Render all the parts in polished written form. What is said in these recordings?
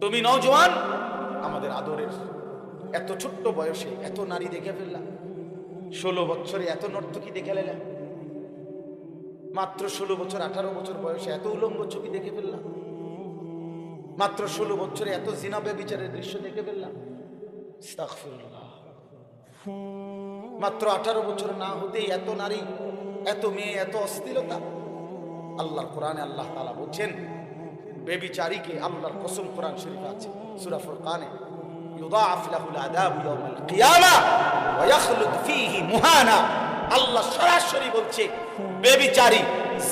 তুমি নওজোয়ান, আমাদের আদরের, এত ছোট্ট বয়সে এত নারী দেখে ফেললাম, 16 বছরে এত নর্তকী দেখে ফেললাম, মাত্র 16 বছর 18 বছর বয়সে এত উলঙ্গ ছবি দেখে ফেললাম, মাত্র 16 বছরে এত জিনা ব্যভিচারের দৃশ্য দেখে ফেললাম। আস্তাগফিরুল্লাহ। মাত্র 18 বছর না হতেই এত নারী, এত মেয়ে, এত অস্থিরতা। আল্লাহর কোরআনে আল্লাহ তাআলা বলছেন ব্যভিচারীকে, আল্লাহর কসম কোরআন শরীফে আছে সূরা ফুরকানে, ইউদাআফ লাহুল আযাবু ইয়াওমাল কিয়ামা ওয়া ইয়াখলুদ ফীহি মুহানা। আল্লাহ সরাসরি বলছে ব্যভিচারী,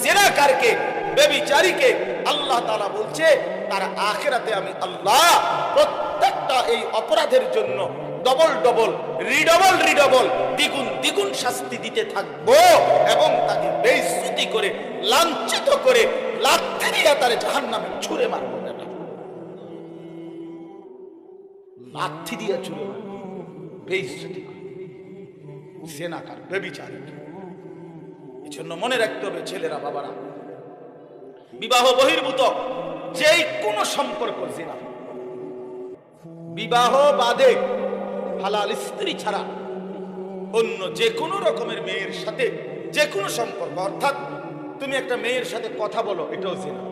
জিনাকারকে, ব্যভিচারীকে আল্লাহ তাআলা বলছে তার আখিরাতে আমি আল্লাহ প্রত্যেকটা এই অপরাধের জন্য ডবল ডবল, রিডবল রিডবল, দ্বিগুণ দ্বিগুণ শাস্তি দিতে থাকবো এবং তাকে বেইজ্জতি করে, লাঞ্ছিত করে, লাথি দিয়ে তারে জাহান্নামে ছুঁড়ে মারবো। লাথি দিয়ে ছুঁড়ে মারবো, বেইজ্জতি করে, জিনাকার, ব্যভিচারী। এজন্য মনে রাখতে হবে ছেলেরা, বাবারা, বিবাহ বহির্ভূত যেই কোনো সম্পর্ক জিনা, বিবাহ বাদে হালাল স্ত্রী ছাড়া অন্য যে কোনো রকমের মেয়ের সাথে যে কোনো সম্পর্ক, অর্থাৎ তুমি একটা মেয়ের সাথে কথা বলো, এটাও জিনা।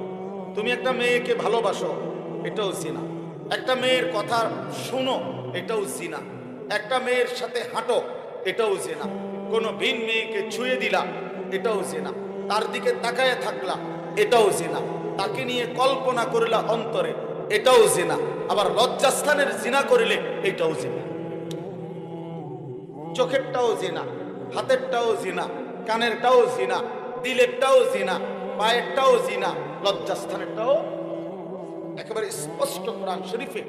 তুমি একটা মেয়েকে ভালোবাসো, এটাও জিনা। একটা মেয়ের কথা শুনো, এটাও জিনা। একটা মেয়ের সাথে হাঁটো, এটাও জিনা। কোনো ভিন মেয়েকে ছুঁয়ে দিলা, এটাও জিনা। তার দিকে তাকায় থাকলা, এটাও জিনা। তাকে নিয়ে কল্পনা করলা অন্তরে, এটাও জিনা। আবার লজ্জাস্থানের জিনা করিলে এটাও জিনা। চোখেরটাও জিনা, হাতেরটাও জিনা, কানেরটাও জিনা, দিলেরটাও জিনা, পায়েরটাও জিনা, লজ্জাস্থানেরটাও। একেবারে স্পষ্ট কোরআন শরীফে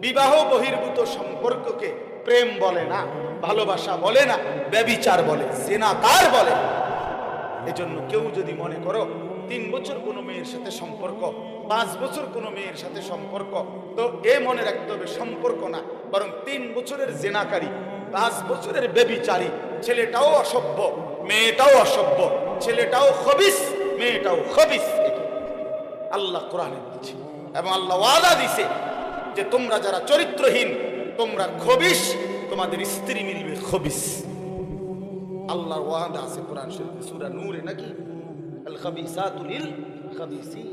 বিবাহ বহির্ভূত সম্পর্ককে প্রেম বলে না, ভালোবাসা বলে না, ব্যভিচার বলে, জিনাকার বলে। এজন্য কেউ যদি মনে করো 3 বছর কোনো মেয়ের সাথে সম্পর্ক, 5 বছর কোনো মেয়ের সাথে সম্পর্ক, তো এ মনে রাখতে হবে সম্পর্ক না, বরং 3 বছরের জিনাকারী, 5 বছরের ব্যভিচারী। ছেলেটাও অসভ্য, মেয়েটাও অসভ্য, ছেলেটাও খবিস, মেয়েটাও খবিস। আল্লাহ কোরআনে বলছে এবং আল্লাহ ওয়াদা দিছে যে তোমরা যারা চরিত্রহীন, তোমরা খবিস, তোমাদের স্ত্রী মিলবে খবিস। আল্লাহর ওয়াদা আছে কোরআন শরীফে সূরা নূরে, নাকি আল খাবিসাতু লিল খাবিসিন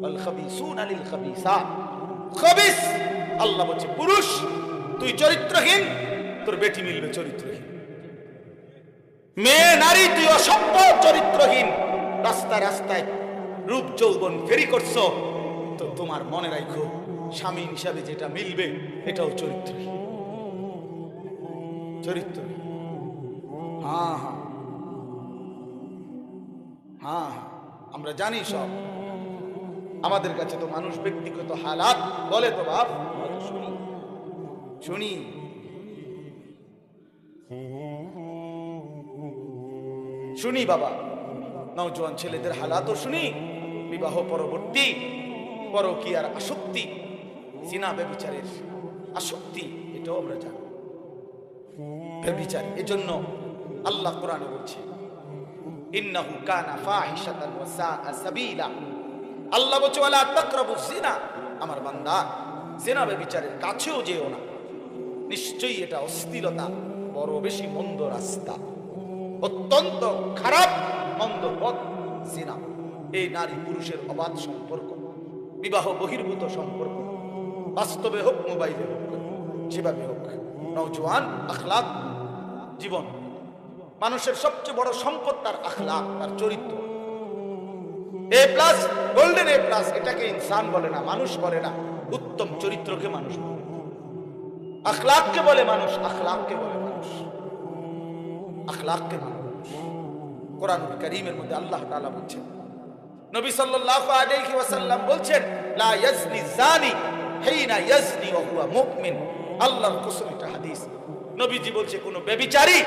ওয়াল খাবিসুনা লিল খাবিসাত। খবিস আল্লাহ বলছে পুরুষ তুই চরিত্রহীন, তোর বেটি মিলবে চরিত্রহীন। মেয়ে নারী তুই অসভ্য, চরিত্রহীন, রাস্তায় রাস্তায় রূপ যৌবন ফেরি করছো, তো তোমার মনে রাখো স্বামী হিসাবে যেটা মিলবে এটাও চরিত্রহীন। চরিত্রহীন। হ্যাঁ হ্যাঁ হ্যাঁ, আমরা জানি সব। আমাদের কাছে তো মানুষ ব্যক্তিগত হালাত বলে, তো বাপ শুনি শুনি। শুনি বাবা, নওজোয়ান ছেলেদের হালাতও শুনি। বিবাহ পরবর্তী পরকীয়ার আসক্তি, জিনা ব্যভিচারের আসক্তি, এটাও আমরা জানি। ব্যভিচার, এজন্য আল্লাহ কোরআনে বলছে ইন্নাহু কানা ফাহিশাতান ওয়া সাআ সাবিলা। আল্লাহ বলছে ওয়ালা তাকরাবুজ জিনা, আমার বান্দা জিনা ব্যভিচারের কাছেও যেও না, নিশ্চয়ই এটা অশ্লীলতা, বড় বেশি মন্দ রাস্তা, অত্যন্ত খারাপ মন্দ পথ জিনা। এই নারী পুরুষের অবাধ সম্পর্ক, বিবাহ বহির্ভূত সম্পর্ক, বাস্তবে হোক মোবাইলে হোক, যেভাবে হোক, নওজোয়ান আখলাক জীবন। মানুষের সবচেয়ে বড় সম্পদ তার আখলাক, তার চরিত্র। এ প্লাস, গোল্ডেন এ প্লাস, এটাকে ইনসান বলে না, মানুষ বলে না, উত্তম চরিত্রকে মানুষ বলে। আখলাককে বলে মানুষ, আখলাককে বলে মানুষ, আখলাককে মানুষ। কোরআনুল কারীমের মধ্যে আল্লাহ তাআলা বলছেন, নবী সাল্লাল্লাহু আলাইহি ওয়াসাল্লাম বলছেন লা ইয়াজনি জানি হিনা ইয়াজনি ওয়া হুয়া মুমিন। আল্লাহর কসম, এটা হাদিস। নবীজি বলছে কোন ব্যভিচারী,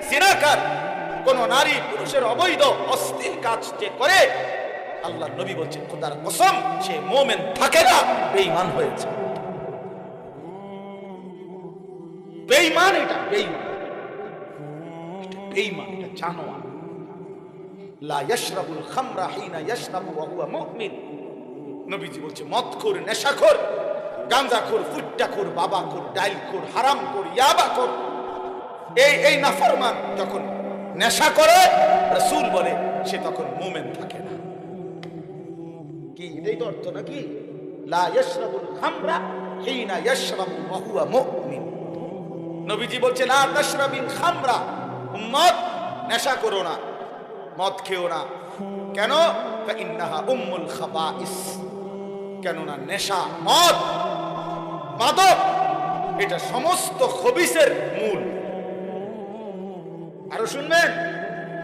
জিনাকার, কোন নারী পুরুষের অবৈধ অশ্লীল কাজ যে করে, আল্লাহর নবী বলছেন খোদার কসম সে মুমিন থাকে না, বেঈমান হয়েছে। বেঈমান, এটা বেঈমান, এটা বেঈমান, এটা জানোয়ার। লা ইয়াশরাবুল খামরা হিনা ইয়াশরাবু ওয়া হুয়া মুমিন। নবীজি বলছে মদখোর, নেশাখোর গাঁজাখোর, ফুট্টাখোর, বাবাখোর, ডাইলখোর, হারামখোর, ইয়াবাখোর, এই নাফরমান যখন নেশা করে, রাসূল বলে সে তখন মুমিন থাকে না। কি এটাই তো অর্থ নাকি? লা ইয়াশরাবুল খামরা হিনা ইয়াশরাবু ওয়া হুয়া মুমিন। নবীজি বলছে লা তাশরাবিল খামরা, উম্মত নেশা করো না, মদ খেও না। কেন? ফাইন্নাহা উম্মুল খাবাইস। কেননা নেশা, মদ, মাদক এটা সমস্ত খবিসের মূল। আরো শুনবেন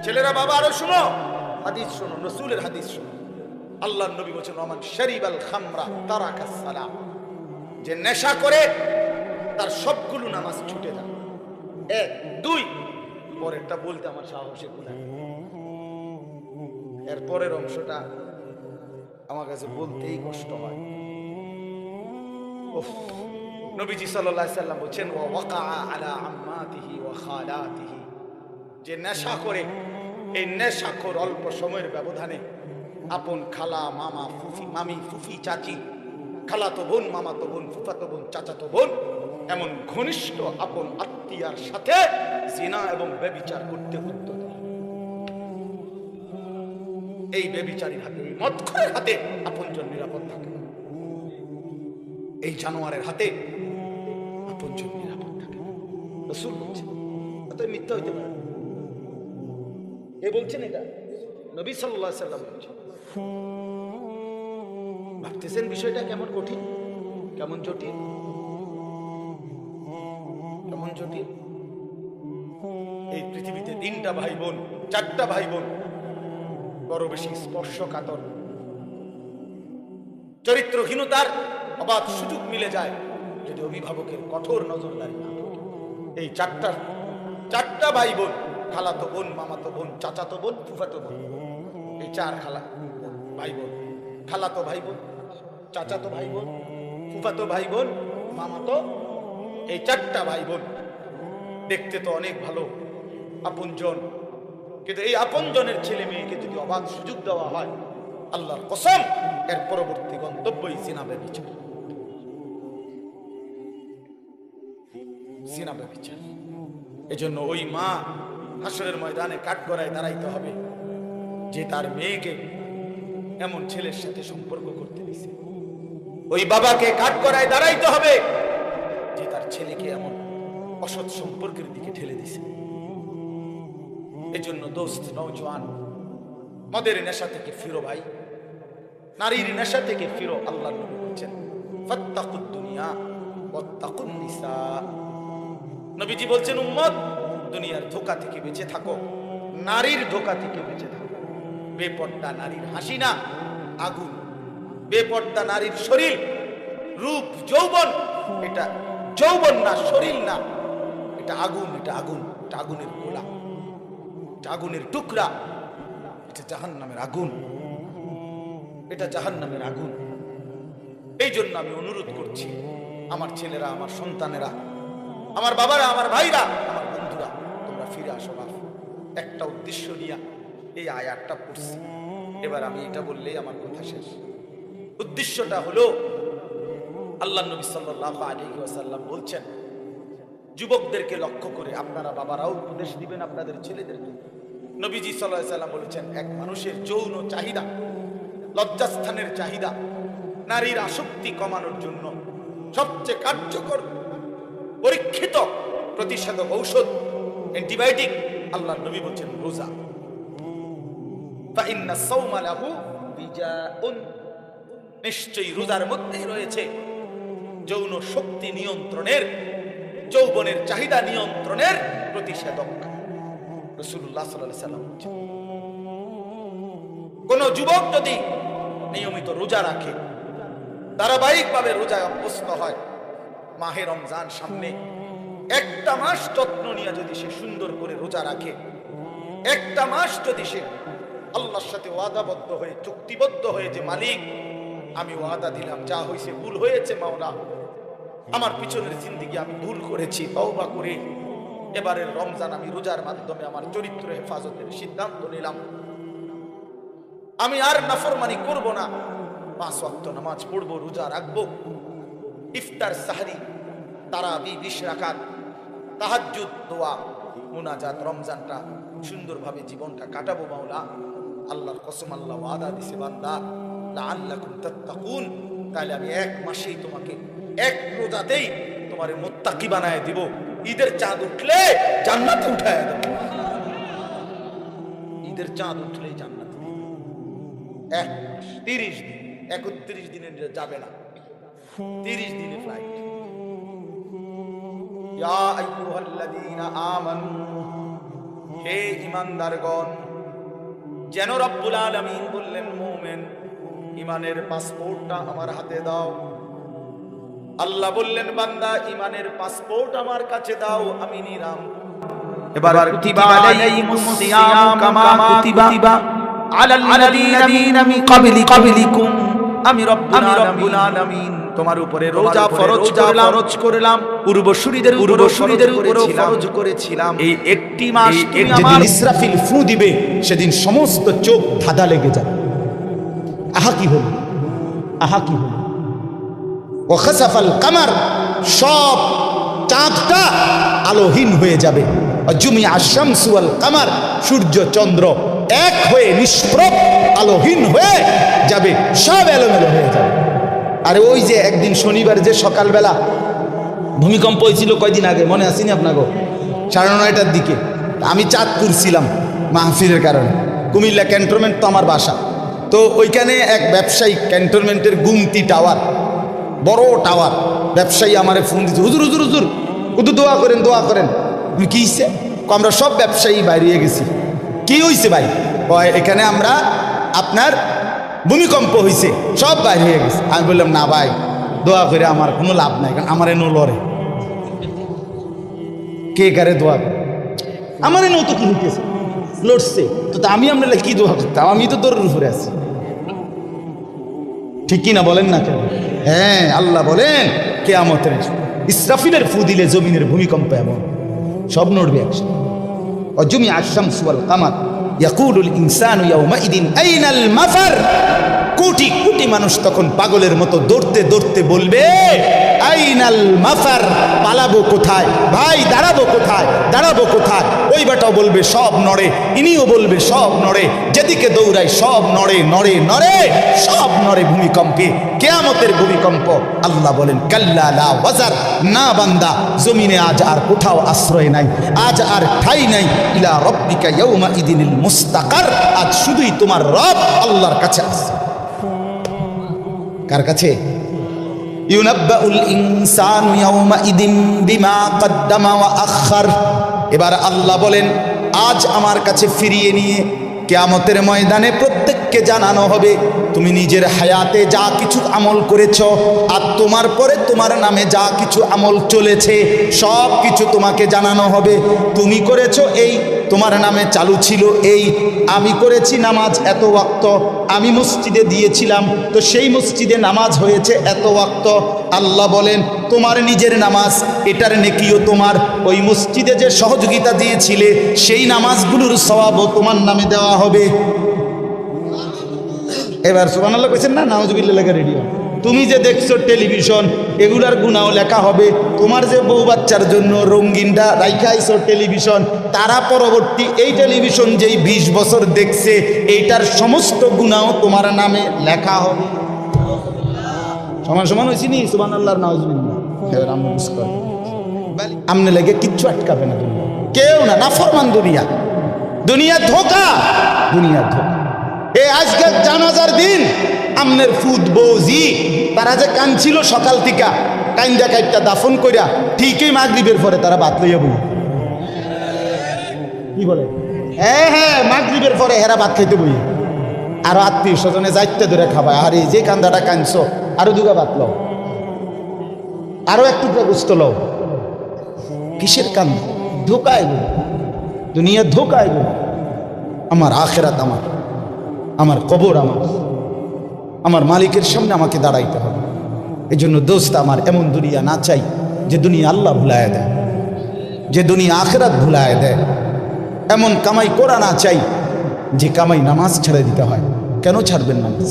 ছেলেরা, বাবা আরো শুনো, হাদিস শুনো, রাসূলের হাদিস শুনো। আল্লাহর নবী বলেছেন ওমান শারিবাল খামরা তারাকাস সালাম, যে নেশা করে তার সবগুলো নামাজ ছুটে যায়। এক, দুই, পরেরটা বলতে আমার সাহসে কুলায়, এর পরের অংশটা আমার কাছে বলতেই কষ্ট হয়। নবীজি সাল্লাল্লাহু আলাইহি সাল্লাম বলেন ওয়া ওয়াকা আলা আম্মাতিহি ওয়া খালাতিহি, যে নেশা করে, এই নেশাখোর অল্প সময়ের ব্যবধানে আপন খালা, মামা, ফুফি, মামি, ফুফি, চাচি, খালাতো বোন, মামাতো বোন, ফুফাতো বোন, চাচাতো বোন, এমন ঘনিষ্ঠ আপন আত্মীয়ার সাথে জিনা এবং ব্যভিচার করতে উদ্যত। এই ব্যভিচারীর হাতে, এই মদখোরের হাতে আপনজন নিরাপদ থাকে না। এই জানোয়ারের হাতে আপনজন নিরাপদ থাকে না। রাসূল বলছেন, এত মিথ্যা হইতে পারে? এ বলছেন এটা নবী সাল্লাল্লাহু আলাইহি সাল্লাম বলছেন। ভাবতেছেন বিষয়টা কেমন কঠিন, কেমন জটিল, কেমন জটিল। এই পৃথিবীতে 3টা ভাই বোন, 4টা ভাই বোন বড় বেশি স্পর্শকাতর, চরিত্রহীনতার অবাধ সুযোগ মিলে যায় যদি অভিভাবকের কঠোর নজরদারি না থাকে। এই চারটা ভাই বোন, খালাতো বোন, মামাতো বোন, চাচাতো বোন, ফুফাতো বোন, এই 4 খালা ভাই বোন, খালাতো ভাই বোন, চাচাতো ভাই বোন, ফুফাতো ভাই বোন, মামাতো, এই 4টা ভাই বোন দেখতে তো অনেক ভালো, আপনজন, কিন্তু এই আপনজনের ছেলে মেয়েকে যদি অবাধ সুযোগ দেওয়া হয়, আল্লাহর কসম এর পরবর্তী গন্তব্যই জিনা ব্যভিচার। জিনা ব্যভিচার। এজন্য ওই মা হাসরের ময়দানে কাঠগড়ায় দাঁড়াইতে হবে যে তার মেয়েকে এমন ছেলের সাথে সম্পর্ক করতে দিছে। ওই বাবাকে কাঠগড়ায় দাঁড়াইতে হবে যে তার ছেলেকে এমন অসৎ সম্পর্কের দিকে ঠেলে দিছে। এজন্য দোস্ত, নওজোয়ান, মদের নেশা থেকে ফিরো ভাই, নারীর নেশা থেকে ফিরো। আল্লাহ নবী বলেছেন ফাত্তাকুদ দুনিয়া ওয়াত্তাকুন নিসা। নবীজি বলছেন উম্মত দুনিয়ার ধোঁকা থেকে বেঁচে থাকো, নারীর ধোঁকা থেকে বেঁচে থাকো। বেপর্দা নারীর হাসি না, আগুন। বেপর্দা নারীর শরীর, রূপ, যৌবন, এটা যৌবন না, শরীর না, এটা আগুন, এটা আগুন, এটা আগুনের গোলা, এটা আগুনের টুকরা, এটা জাহান্নামের আগুন, এটা জাহান্নামের আগুন। এই জন্য আমি অনুরোধ করছি আমার ছেলেরা, আমার সন্তানেরা, আমার বাবারা, আমার ভাইরা, আমার বন্ধুরা, তোমরা ফিরে আসো। একটা উদ্দেশ্য নিয়ে এই আয়াতটা পড়ছি, এবার আমি এটা বললেই আমার কথা শেষ। উদ্দেশ্যটা হলো আল্লাহ নবী সাল্লাল্লাহু আলাইহি ওয়াসাল্লাম বলছেন যুবকদেরকে লক্ষ্য করে আপনারা বাবারাও উপদেশ দিবেন আপনাদের ছেলেদেরকে। নবীজি সাল্লাল্লাহু আলাইহি ওয়াসাল্লাম বলেছেন এক মানুষের যৌন চাহিদা, লজ্জাস্থানের চাহিদা, নারীর আসক্তি কমানোর জন্য সবচেয়ে কার্যকর পরীক্ষিত প্রতিষেধক ঔষধ, অ্যান্টিবায়োটিক, আল্লাহ নবী বলছেন রোজা। ফাইন্না সাওমা লাহু বিজাউন, নিশ্চয়ই রোজার মধ্যেই রয়েছে যৌন শক্তি নিয়ন্ত্রণের, যৌবনের চাহিদা নিয়ন্ত্রণের প্রতিষেধক। রাসূলুল্লাহ সাল্লাল্লাহু আলাইহি ওয়াসাল্লাম বলেছেন কোন যুবক যদি নিয়মিত রোজা রাখে, ধারাবাহিকভাবে রোজায় অভ্যস্ত হয়, মাহে রমজান সামনে, একটা মাস যত্ন নিয়ে যদি সে সুন্দর করে রোজা রাখে, একটা মাস যদি সে আল্লাহর সাথে ওয়াদাবদ্ধ হয়ে, চুক্তিবদ্ধ হয়ে যে মালিক আমি ওয়াদা দিলাম, যা হয়েছে ভুল হয়েছে মাওলা, আমার পিছনের জিন্দেগি আমি ভুল করেছি, তওবা করে এবারের রমজান আমি রোজার মাধ্যমে আমার চরিত্র হেফাজতের সিদ্ধান্ত নিলাম, আমি আর নাফরমানি করব না, 5 ওয়াক্ত নামাজ পড়বো, রোজা রাখবো, ইফতার, সাহরি, তারাবি 20 রাকাত, তাহাজ্জুদ, দোয়া, মুনাজাত, রমজানটা সুন্দরভাবে জীবনটা কাটাবো মাওলা। আল্লাহর কসম, আল্লাহ ওয়াদা দিছে বান্দা লাআল্লাকুম তাত্তাকুন, তাহলে আমি 1 মাসেই তোমাকে 1 রোজাতেই তোমারে মুত্তাকি বানায় দিব। ঈদের চাঁদ উঠলে জান্নাতে উঠায় দেব। ঈদের চাঁদ উঠলেই জান্নাতে 30 দিন, 31 দিনে যাবে না, 30 দিনে ফ্লাইট। ইয়া আইয়ুহাল্লাযীনা আমানু, হে ঈমানদারগণ, যেন রব্বুল আলামিন বললেন মুমিন ঈমানের পাসপোর্টটা আমার হাতে দাও। আল্লাহ বললেন বান্দা ঈমানের পাসপোর্ট আমার কাছে দাও, আমি নিলাম। এবার কুতিবা আলাইকুমুস সিয়াম কামা কুতিবা আলাল্লাযীনা মিন ক্বাবলিকুম, আমি রব্বুল আলামিন তোমার উপরে রোজা ফরজ করলাম, পূর্বসূরীদের উপর ফরজ করেছিলাম। এই একটি মাস যেদিন ইসরাফিল ফু দিবে সেদিন সমস্ত চোখ ধাঁধা লেগে যাবে। আহা কি হলো, আহা কি হলো। ওয়াখাসাফাল কামার, সব চাঁদটা আলোহীন হয়ে যাবে। জুমিআ শামসু ওয়াল কামার, সূর্য চন্দ্র এক হয়ে নিষ্প্রভ আলোহীন হয়ে যাবে, সব এলোমেলো হয়ে যাবে। আরে ওই যে একদিন শনিবার যে সকালবেলা ভূমিকম্প হয়েছিল কয়দিন আগে, মনে আসেনি আপনাকে? 9:30টার দিকে আমি চাঁদপুর ছিলাম মাহফিলের কারণে। কুমিল্লা ক্যান্টনমেন্ট তো আমার বাসা, তো ওইখানে এক ব্যবসায়ী ক্যান্টনমেন্টের গুমতি টাওয়ার, বড় টাওয়ার, ব্যবসায়ী আমারে ফোন দিচ্ছে, হুজুর হুজুর হুজুর শুধু দোয়া করেন, দোয়া করেন। কি হয়েছে? আমরা সব ব্যবসায়ী বাইরে গেছি। কি হয়েছে ভাই? এখানে আমরা আপনার ভূমিকম্প হয়েছে, সব বাইরে হয়ে গেছে। আমি বললাম না ভাই, দোয়া করে আমার কোনো লাভ নাই, কারণ আমার এনো লড়ে কে কারে দোয়া করে, আমার এনে তো কি হইতেছে, লড়ছে তো আমি আপনার কি দোয়া করতাম? আমি তো দৌড়ের উপরে আছি, ঠিক কিনা বলেন না কেন? হ্যাঁ, আল্লাহ বলেন কিয়ামতের ইসরাফিলের ফু দিলে জমিনের ভূমিকম্প এমন সব নড়বে একসাথে। অজুমিআ শামসু ওয়াল কামার ইয়াকুলুল ইনসানু ইয়াউমাইদিন আইনাল মাফার, কোটি কোটি মানুষ তখন পাগলের মতো দৌড়তে দৌড়তে বলবে আইনাল মাফার, পালাবো কোথায় ভাই, দাঁড়াবো কোথায়, দাঁড়াবো কোথায়? ওই বেটাও বলবে সব নড়ে, ইনিও বলবে সব নড়ে, যেদিকে দৌড়াই সব নড়ে নড়ে নড়ে, সব নড়ে ভূমিকম্পে, কিয়ামতের ভূমিকম্প। আল্লাহ বলেন কাল্লা লা ওয়াজার, না বান্দা, জমিনে আজ আর কোথাও আশ্রয় নাই, আজ আর ঠাই নাই। ইলা রব্বিকা ইয়াউমা ইদিনিল মুস্তাকার, আজ শুধুই তোমার রব আল্লাহর কাছে আছে। কার কাছে? ইউনাব্বাউল ইনসানু ইয়াউমা ইদিন বিমা কদ্দামা ওয়া আখার। এবার আল্লাহ বলেন আজ আমার কাছে ফিরিয়ে নিয়ে কিয়ামতের ময়দানে প্রত্যেককে জানানো হবে তুমি নিজের হায়াতে যা কিছু আমল করেছ, আর তোমার পরে তোমার নামে যা কিছু আমল চলেছে সব কিছু তোমাকে জানানো হবে। তুমি করেছো এই, তোমার নামে চালু ছিল এই, আমি করেছি নামাজ এত ওয়াক্ত, আমি মসজিদে দিয়েছিলাম তো সেই মসজিদে নামাজ হয়েছে এত ওয়াক্ত। আল্লাহ বলেন তোমার নিজের নামাজ, এটার নেকিও তোমার, ওই মসজিদে যে সহযোগিতা দিয়েছিলে সেই নামাজগুলোর সওয়াবও তোমার নামে দেওয়া হবে। এবার সুবহানাল্লাহ কইছেন না? নাউজুবিল্লাহ লেখা রেডি। তুমি যে দেখছো টেলিভিশন, এগুলার গুনাও লেখা হবে। তোমার যে বউ বাচ্চার জন্য রঙিনটা রাইখাইছো টেলিভিশন, তারা পরবর্তী এই টেলিভিশন যেই 20 বছর দেখছে এইটার সমস্ত গুনাও তোমার নামে লেখা হবে। সমান সমান হয়েছি নি? সুবহানাল্লাহ নাউজুবিল্লাহ। এবার আমরা মিস করি, আমনে লেগে কিচ্ছু আটকাবে না, কেউ না, নাফরমান দুনিয়া, দুনিয়া ধোঁকা, দুনিয়া ধোঁকা। এই আজকে জানাজার দিন আমনের ফুদ বৌজি তারা যে কাঁদছিল সকাল থেকে, কাইন্দা কাইটটা দাফন কইরা ঠিকই মাগরিবের পরে তারা ভাত লইয়া বই। কি বলে? হ্যাঁ হ্যাঁ, মাগরিবের পরে হেরা ভাত খাইতে বই, আর আত্মীয় স্বজনে যাইতে ধরে খাবায়। আর এই যে কান্দাটা কাঁদছো, আরো দুগা ভাত লও, আরো একটু গোস্ত লও। কিসের কান্দা? ধোকা এগুলো, দুনিয়া ধোকা এগুলো। আমার আখেরাত আমার, আমার কবর আমার মালিকের সামনে আমাকে দাঁড়াইতে হবে। এই জন্য দোস্ত আমার এমন দুনিয়া না চাই যে দুনিয়া আল্লাহ ভুলায় দেয়, যে দুনিয়া আখেরাত ভুলায় দেয়। এমন কামাই করা না চাই যে কামাই নামাজ ছেড়ে দিতে হয়। কেন ছাড়বেন নামাজ?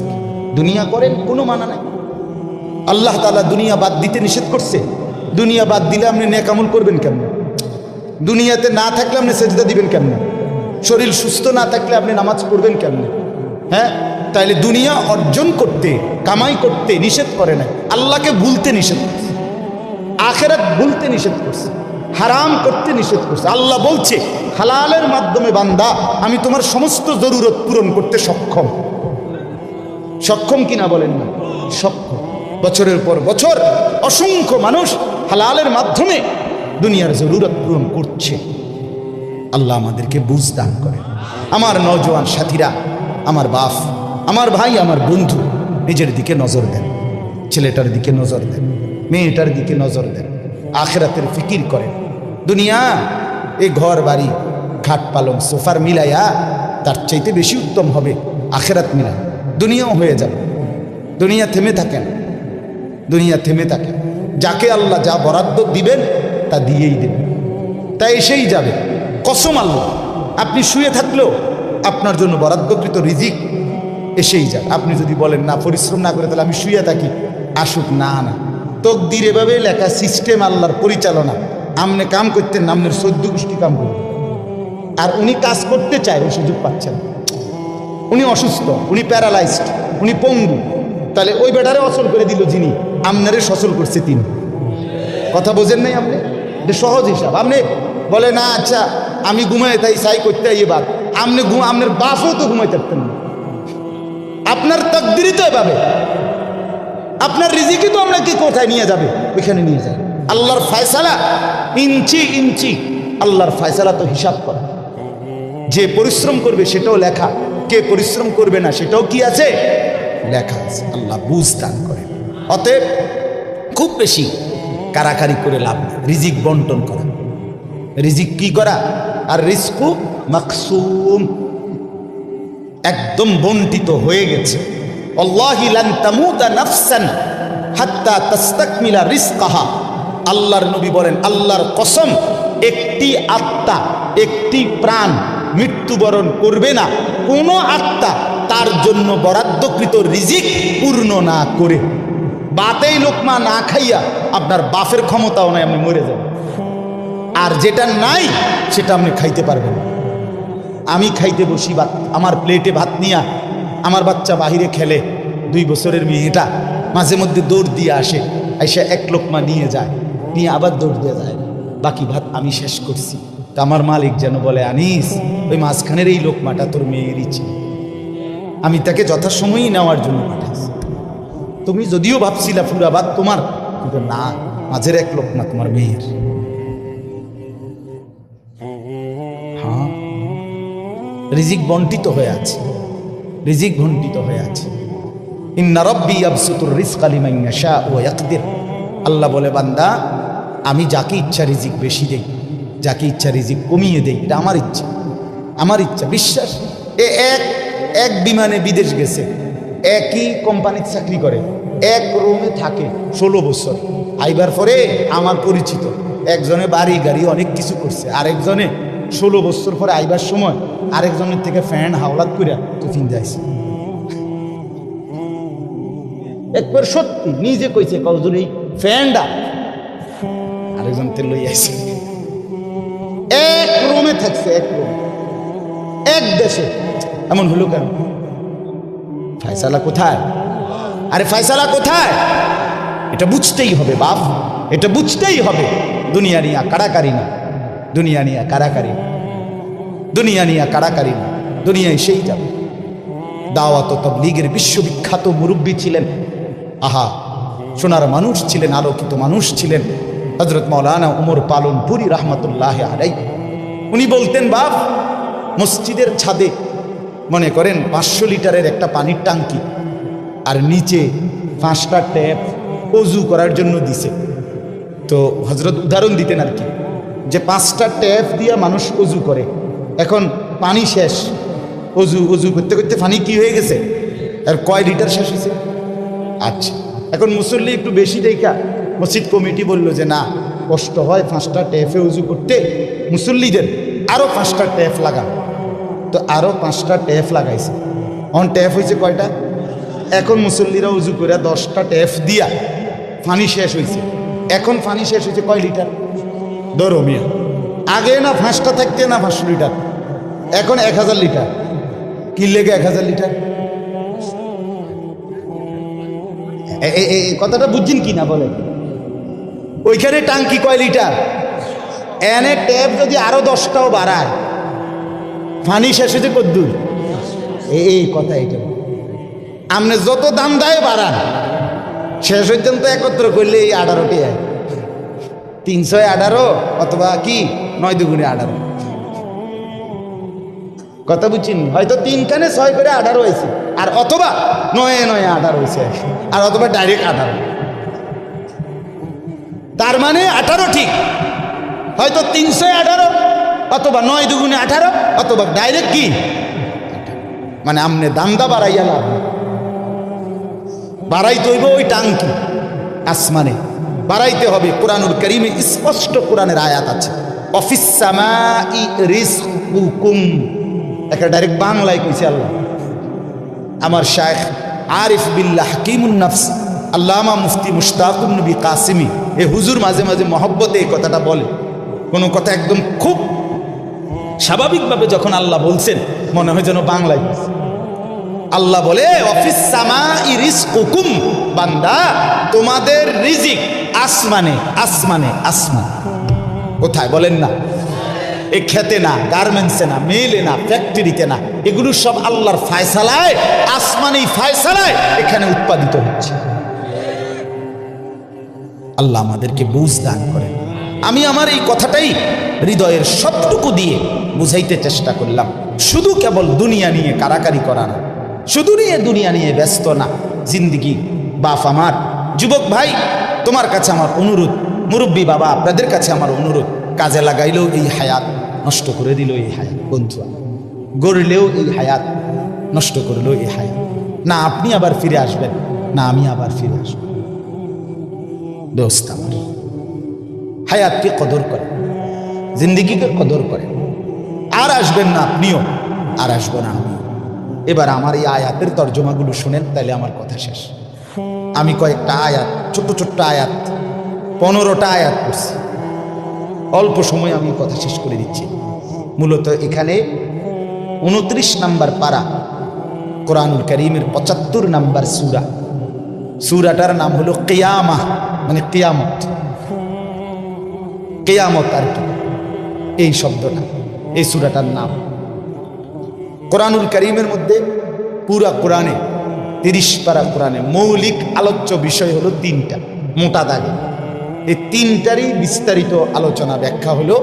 দুনিয়া করেন, কোনো মানা নাই। আল্লাহ তাআলা দুনিয়া বাদ দিতে নিষেধ করছে? দুনিয়া বাদ দিলে আপনি নেক আমল করবেন কেমন? দুনিয়াতে না থাকলে আপনি সেজদা দিবেন কেমন? শরীর সুস্থ না থাকলে আপনি নামাজ পড়বেন কেমন? হ্যাঁ, তাইলে দুনিয়া অর্জন করতে, কামাই করতে নিষেধ করে না, আল্লাহকে ভুলতে নিষেধ করছে, আখিরাত ভুলতে নিষেধ করছে, হারাম করতে নিষেধ করছে। আল্লাহ বলছে হালালের মাধ্যমে বান্দা আমি তোমার সমস্ত জরুরত পূরণ করতে সক্ষম। সক্ষম কিনা বলেন না? সক্ষম। বছরের পর বছর অসংখ্য মানুষ হালালের মাধ্যমে দুনিয়ার জরুরত পূরণ করছে। আল্লাহ আমাদেরকে বুঝ দান করেন। আমার নওজোয়ান সাথীরা, আমার বাপ, আমার ভাই, আমার বন্ধু, নিজের দিকে নজর দেন, ছেলেটার দিকে নজর দেন, মেয়েটার দিকে নজর দেন, আখিরাতের ফিকির করেন। দুনিয়া এই ঘর বাড়ি খাট পালং সোফার মিলাইয়া তার চাইতে বেশি উত্তম হবে আখিরাত মিলা। দুনিয়াও হয়ে যাবে, দুনিয়া থেমে থাকেন, দুনিয়া থেমে থাকে। যাকে আল্লাহ যা বরাদ্দ দিবেন তা দিয়েই দেবেন, তা এসেই যাবে। কসম আল্লাহ, আপনি শুয়ে থাকলেও আপনার জন্য বরাদ্দকৃত রিজিক এসেই যাবে। আপনি যদি বলেন না পরিশ্রম না করে তাহলে আমি শুয়ে থাকি, আসুক। না না, তকদির এভাবে লেখা, সিস্টেম আল্লাহর পরিচালনা। আমনে কাম করতেন, আমনের 14 গোষ্ঠী কাম করবেন, আর উনি কাজ করতে চায়, ওই সুযোগ পাচ্ছেন। উনি অসুস্থ, উনি প্যারালাইজড, উনি পঙ্গু, তাহলে ওই বেটারে অচল করে দিল যিনি, আমনারে সচল করছে তিনি। কথা বোঝেন নাই আপনি? এটা সহজ হিসাব। আপনি বলে না আচ্ছা আমি ঘুমাই তাই সাই করতে বাদ, আপনি আপনার বাপও তো ঘুমাইতে পারতেন না। আপনার তাকদিরই তো এভাবে, আপনার রিজিকই তো আপনাকে কোথায় নিয়ে যাবে, ওইখানে নিয়ে যাবে। আল্লাহর ফয়সালা ইঞ্চি ইঞ্চি, আল্লাহর ফয়সালা তো হিসাব করা। যে পরিশ্রম করবে সেটাও লেখা, কে পরিশ্রম করবে না সেটাও কি আছে, লেখা আছে। আল্লাহ বুঝ দান করে। অতএব খুব বেশি কারাকারি করে লাভ নেই। রিজিক বন্টন করা, রিজিক কি করা, আর রিজকু মাকসুম, একদম বন্টিত হয়ে গেছে। আল্লাহি লান তামুতা নাফসান হাত্তা তাস্তাকমিলা রিজকাহা। আল্লাহর নবী বলেন, আল্লাহর কসম, একটি আত্মা, একটি প্রাণ মৃত্যুবরণ করবে না কোনো আত্মা তার জন্য বরাদ্দকৃত রিজিক পূর্ণ না করে। বাতেই লোকমা না খাইয়া আপনার বাপের ক্ষমতাও নাই, আপনি মরে যাবেন। আর যেটা নাই সেটা আপনি খাইতে পারবেন। আমি খাইতে বসি ভাত, আমার প্লেটে ভাত নিয়া, আমার বাচ্চা বাহিরে খেলে, 2 বছরের মেয়েটা মাঝে মধ্যে দৌড় দিয়ে আসে, আইসা 1 লোকমা নিয়ে যায়, নিয়ে আবার দৌড় দিয়ে যায়, বাকি ভাত আমি শেষ করছি। তা আমার মালিক যেন বলে, আনিস ওই মাঝখানের এই লোকমাটা তোর মেয়েরই ছিল, আমি তাকে যথাসময়ই নেওয়ার জন্য পাঠাইছি। তুমি যদিও ভাবছিলা পুরা ভাত তোমার, কিন্তু না, মাঝের 1 লোকমা তোমার মেয়ের। হ্যাঁ, রিজিক বন্টিত হয়ে আছে, রিজিক বন্টিত হয়ে আছে। ইন্না রাব্বি ইয়াবসুতুর রিজকা লিমান ইয়াশা ওয়া ইয়াকদির। আল্লাহ বলে, বান্দা আমি যাকে ইচ্ছা রিজিক বেশি দেই, যাকে ইচ্ছা রিজিক কমিয়ে দেই, এটা আমার ইচ্ছা, আমার ইচ্ছা। বিশ্বাস, এক বিমানে বিদেশ গেছে, একই কোম্পানিতে চাকরি করে, এক রুমে থাকে 16 বছর। আইবার পরে আমার পরিচিত একজনে বাড়ি গাড়ি অনেক কিছু করছে, আরেকজনে 16 বছর পরে আইবার সময় আরেকজনের থেকে ফ্যান হাওলাত করে টিফিন যাইছে। একবার সত্যি নিজে কইছে, কজন এই ফ্যানটা আরেকজন তেল লই আইছে, এক রুমে থাকছে, এক রুম, এক দেশে। এমন হলো কেন? ফয়সালা কোথায়? আরে ফয়সালা কোথায়? এটা বুঝতেই হবে বাপ, এটা বুঝতেই হবে। দুনিয়া নিয়ে কাড়াকাড়ি না, দুনিয়া নিয়ে কাড়াকাড়ি না, দুনিয়া নিয়ে কাড়াকাড়ি না, দুনিয়া এসেই যাবে। দাওয়াত ও তাবলীগের বিশ্ববিখ্যাত মুরব্বী ছিলেন, আহা সোনার মানুষ ছিলেন, আলোকিত মানুষ ছিলেন হযরত মাওলানা উমর পালনপুরি রহমতুল্লাহ আলাইহি। উনি বলতেন, বাপ মসজিদের ছাদে মনে করেন 500 লিটারের একটা পানির টাঙ্কি, আর নিচে 5টা ট্যাপ অজু করার জন্য দিছে। তো হযরত উদাহরণ দিতেন আর কি, যে 5টা ট্যাপ দিয়ে মানুষ অজু করে, এখন পানি শেষ, অজু করতে করতে পানি কি হয়ে গেছে, আর কয় লিটার শেষ হয়েছে। আচ্ছা, এখন মুসল্লি একটু বেশি দেখা মসজিদ কমিটি বলল যে না, কষ্ট হয় 5টা ট্যাপে উজু করতে, মুসল্লিদের আরও 5টা ট্যাপ লাগান। তো আরও 5টা ট্যাপ লাগাইছে। অন ট্যাপ হয়েছে কয়টা? এখন মুসল্লিরা উজু করে 10টা ট্যাপ দিয়া পানি শেষ হয়েছে। এখন পানি শেষ হয়েছে কয় লিটার ধরো মিয়া? আগে না 5টা থাকতে না 500 লিটার, এখন 1000 লিটার। কি লেগে 1000 লিটার? এই কথাটা বুঝছেন কি না বলে? ওইখানে টাঙ্কি কয় লিটার, এনে ট্যাপ যদি আরো 10টাও বাড়ায় পানি শেষ হয়েছে কদ্দুর? এই কথা এইটা আপনি যত দাম দেয় বাড়ান, শেষ পর্যন্ত একত্র করলে এই 18টি 318 অথবা কি 9 দুগুণে 18। কথা বুঝছেন? হয়তো 3 খানে 6 করে 18 হয়েছে, আর অথবা 9 9 18 হয়েছে, আর অথবা ডাইরেক্ট 18। তার মানে 18 ঠিক, হয়তো 318 অথবা 9 দুগুণে 18 অথবা ডাইরেক্ট কি, মানে আমনে দামদা বাড়াইয়া লাভ, বাড়াইতে হইব ওই টাঙ্কি আসমানে বাড়াইতে হবে। কোরআনুল কারীমে স্পষ্ট কোরআনের আয়াত আছে, অফিস সামাই রিজকুকুম, একটা ডাইরেক্ট বাংলায় কইছে আল্লাহ। আমার শায়েখ আরিফ বিল্লাহ হাকিমুন নফস আল্লামা মুফতি মুশতাকুন নবী কাসিমি এ হুজুর মাঝে মাঝে মহব্বতে এই কথাটা বলে। কোনো কথা একদম খুব স্বাভাবিকভাবে যখন আল্লাহ বলছেন মনে হয় যেন বাংলায় বলছে। আল্লাহ বলে অফিস সামাই রিজকুকুম, বান্দা তোমাদের রিজিক আসমানে আসমানে আসমানে। কোথায় বলেন না? এই খেতে না, গার্মেন্টসে না, মেলে না, ফ্যাক্টরিতে না, এগুলো সব আল্লাহর ফায়সালায়, আসমানি ফায়সালায় এখানে উৎপাদিত হচ্ছে। আল্লাহ আমাদেরকে বুঝ দান করেন। আমি আমার এই কথাটাই হৃদয়ের সবটুকু দিয়ে বুঝাইতে চেষ্টা করলাম। শুধু কেবল দুনিয়া নিয়ে কারাকারি করা না, শুধু দুনিয়া নিয়ে ব্যস্ত না জিন্দিগি। বাপ আমার, যুবক ভাই তোমার কাছে আমার অনুরোধ, মুরব্বী বাবা আপনাদের কাছে আমার অনুরোধ, কাজে লাগাইলেও এই হায়াত নষ্ট করে দিল এই হায়াত, বন্ধু গড়লেও এই হায়াত নষ্ট করলেও এই হায়াত। না আপনি আবার ফিরে আসবেন, না আমি আবার ফিরে আসবো। দোস্ত আমার, হায়াতকে কদর করে, জিন্দিগিকে কদর করে। আর আসবেন না আপনিও, আর আসবো না আমি। এবার আমার এই আয়াতের তর্জমাগুলো শুনেন, তাহলে আমার কথা শেষ। আমি কয়েকটা আয়াত, ছোট্ট ছোট্ট আয়াত, 15টা আয়াত পড়ছি। অল্প সময় আমি কথা শেষ করে দিচ্ছি। মূলত এখানে 29 নাম্বার পারা কোরআনুল কারীমের 75 নাম্বার সূরা। সূরাটার নাম হলো কিয়ামাহ, মানে কিয়ামত। কিয়ামত আর কি, এই শব্দটা এই সূরাটার নাম। কোরআনুল কারীমের মধ্যে পুরা কোরআনে 30 পারা কোরআনে মৌলিক আলোচ্য বিষয় হলো 3টা মোটা দাগে। এই 3টারই বিস্তারিত আলোচনা ব্যাখ্যা হলো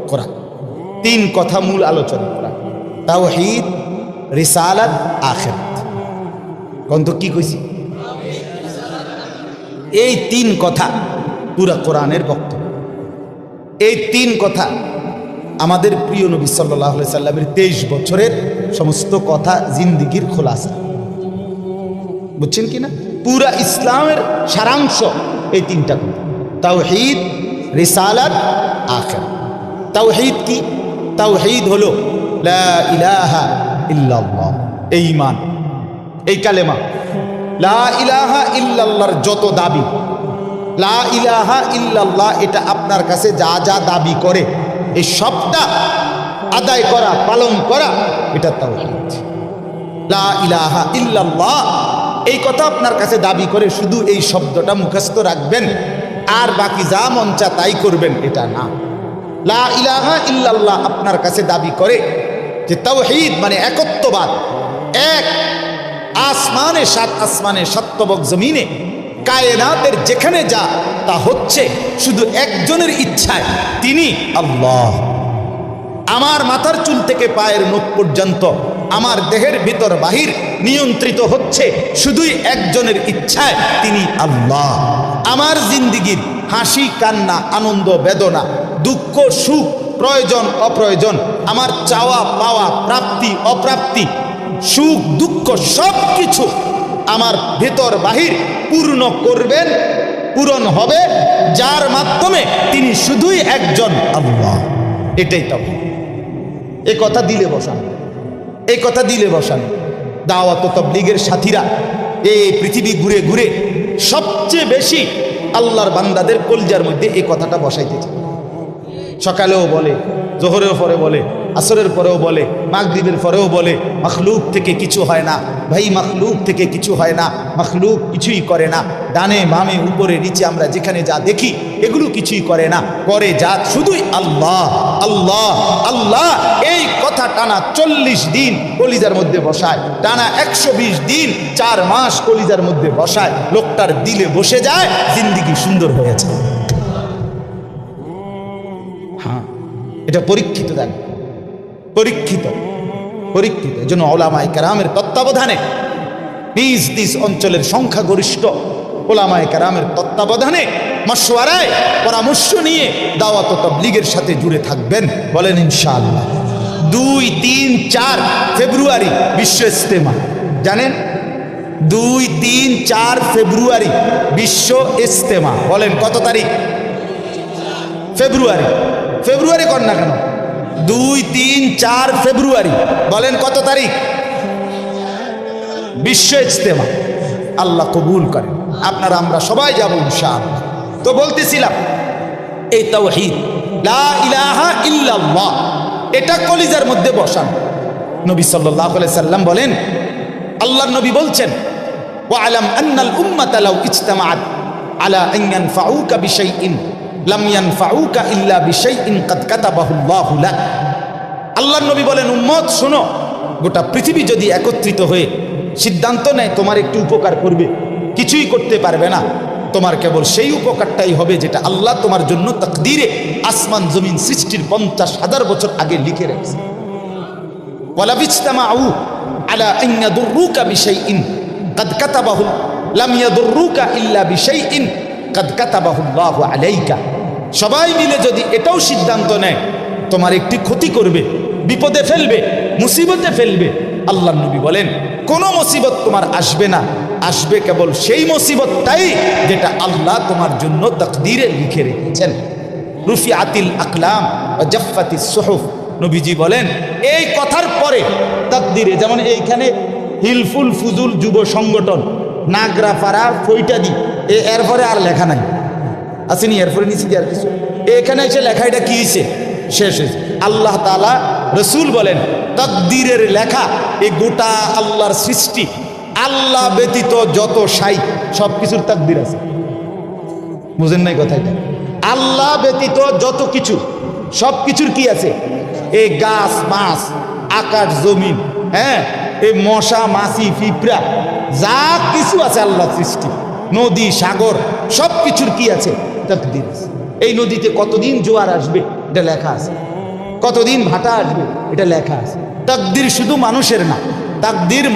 কোরআন। 3 কথা মূল আলোচনা কোরআন, তাওহীদ, রিসালাত, আখিরাত। কোন তো কি কইছি? এই 3 কথা পুরা কোরআনের বক্তব্য। এই 3 কথা আমাদের প্রিয় নবী সাল্লাল্লাহু আলাইহি সাল্লামের 23 বছরের সমস্ত কথা, জিন্দিগির খোলাসা। বুঝছেন কি না? পুরা ইসলামের সারাংশ এই 3টা কথা, তাওহীদ, রিসালাত, আখিরাত। তাওহীদ কি? তাওহীদ হলো লা ইলাহা ইল্লাল্লাহ, এই ঈমান, এই কালেমা। লা ইলাহা ইল্লাল্লাহর যত দাবি, লা ইলাহা ইল্লাল্লাহ এটা আপনার কাছে যা যা দাবি করে এই সবটা আদায় করা, পালন করা, এটা তাওহীদ। লা ইলাহা ইল্লাল্লাহ এই কথা আপনার কাছে দাবি করে শুধু এই শব্দটা মুখস্থ রাখবেন আর বাকি যা মন চা তাই করবেন, এটা না। লা ইলাহা ইল্লাল্লাহ আপনার কাছে দাবি করে যে তাওহীদ মানে একত্ববাদ, এক আসমানে 7 আসমানে 7 তবক জমিনে কায়নাতের যেখানে যা তা হচ্ছে শুধু একজনের ইচ্ছায়, তিনি আল্লাহ। আমার মাথার চুল থেকে পায়ের নখ পর্যন্ত আমার দেহের ভিতর বাহির নিয়ন্ত্রিত হচ্ছে শুধুই একজনের ইচ্ছায়, তিনি আল্লাহ। আমার জিন্দিগির হাসি কান্না, আনন্দ বেদনা, দুঃখ সুখ, প্রয়োজন অপ্রয়োজন, আমার চাওয়া পাওয়া, প্রাপ্তি অপ্রাপ্তি, সুখ দুঃখ সব কিছু আমার ভেতর বাহির পূর্ণ করবেন, পূরণ হবে যার মাধ্যমে তিনি শুধুই একজন আল্লাহ। এটাই তাওহীদ। এই কথা দিলে বসানো, এই কথা দিলে বসানো। দাওয়াত ও তাবলীগের সাথীরা এই পৃথিবী ঘুরে ঘুরে সবচেয়ে বেশি আল্লাহর বান্দাদের কলজার মধ্যে এই কথাটা বসাইতে চাই। সকালেও বলে, জোহরের পরে বলে, আসরের পরেও বলে, মাগরিবের পরেও বলে, মখলুক থেকে কিছু হয় না ভাই, মখলুক থেকে কিছু হয় না, মখলুক কিছুই করে না। ডানে বামে উপরে নিচে আমরা যেখানে যা দেখি এগুলো কিছুই করে না, করে যা শুধুই আল্লাহ আল্লাহ আল্লাহ। এই কথা টানা 40 দিন কলিজার মধ্যে বসায়, টানা 120 দিন 4 মাস কলিজার মধ্যে বসায়, লোকটার দিলে বসে যায়, জিন্দেগি সুন্দর হয়েছে। হ্যাঁ, এটা পরীক্ষিত, দেন পরীক্ষিত পরীক্ষিত। এই জন্য ওলামায়ে কেরামের তত্ত্বাবধানে নিজ নিজ অঞ্চলের সংখ্যাগরিষ্ঠ ওলামায়ে কেরামের তত্ত্বাবধানে মশওয়ারায় পরামর্শ নিয়ে দাওয়াত ও তাবলীগের সাথে জুড়ে থাকবেন, বলেন ইনশাআল্লাহ। 2, 3, 4 ফেব্রুয়ারি বিশ্ব ইজতেমা, জানেন? 2, 3, 4 ফেব্রুয়ারি বিশ্ব ইজতেমা। বলেন কত তারিখ? ফেব্রুয়ারি। ফেব্রুয়ারি কর না কেন? 2, 3, 4 ফেব্রুয়ারি। বলেন কত তারিখ? বিশ্ব ইজতেমা। আল্লাহ কবুল করেন, আপনারা আমরা সবাই যাব ইনশাআল্লাহ। তো বলতেছিলাম এই তাওহীদ লা ইলাহা ইল্লাল্লাহ, এটা কলিজার মধ্যে বসান। নবী সাল্লাল্লাহু আলাইহি সাল্লাম বলেন, আল্লাহর নবী বলছেন, ওয়া'লাম আন্নাল উম্মাতা লাউ ইজতামাআত আলা আন ইয়ানফাউকা বিশাইইন লাম ইয়ানফাউকা ইল্লা বিশাইইন কাদ কাতাবাহু আল্লাহু লাক। আল্লাহর নবী বলেন, উম্মত শোনো, গোটা পৃথিবী যদি একত্রিত হয়ে সিদ্ধান্ত নেয় তোমার একটু উপকার করবে, কিছুই করতে পারবে না, তোমার কেবল সেই উপকারটাই হবে যেটা আল্লাহ তোমার জন্য তাকদীরে আসমান জমিন সৃষ্টির 50,000 বছর আগে লিখে রেখেছে। ওয়ালা বিজতামাউ আলা আন ইয়াদুররুকা বিশাইইন কাদ কাতাবাহু লাম ইয়াদুররুকা ইল্লা বিশাইইন কাদ কাতাবাহু আল্লাহু আলাইকা। সবাই মিলে যদি এটাও সিদ্ধান্ত নেয় তোমার একটি ক্ষতি করবে, বিপদে ফেলবে, মুসিবতে ফেলবে, আল্লাহর নবী বলেন কোনো মুসিবত তোমার আসবে না, আসবে কেবল সেই মুসিবতটাই যেটা আল্লাহ তোমার জন্য তাকদীরে লিখে রেখেছেন। রুফিআতিল আকলাম ওয়া জাফফাতিস সুহুফ। নবীজি বলেন এই কথার পরে তাকদীরে, যেমন এইখানে হিলফুল ফুজুল যুব সংগঠন নাগরাপাড়া ফৈটাদি, এরপরে আর লেখা নাই, আসেনি, এরপরে নিচে দিয়ে আর কিছু, এখানে এসে লেখা, এটা কি হয়েছে? শেষ হয়েছে। আল্লাহ তাআলা, রসুল বলেন তাকদীরের লেখা এই গোটা আল্লাহর সৃষ্টি, আল্লাহ ব্যতীত যত সাই সব কিছুর তাকদীর আছে। বুঝেন নাই কথাটা? আল্লাহ ব্যতীত যত কিছু সব কিছুর কি আছে? এই গাছ মাছ, আকাশ জমিন, হ্যাঁ, এই মশা মাছি পিঁপড়া যা কিছু আছে আল্লাহর সৃষ্টি, নদী সাগর সব কিছুর কি আছে? তাকদীর আছে। এই নদীতে কতদিন জোয়ার আসবে এটা লেখা আছে, কতদিন ভাটা আসবে এটা লেখা আছে। তাকদীর শুধু মানুষের না, তাকদীর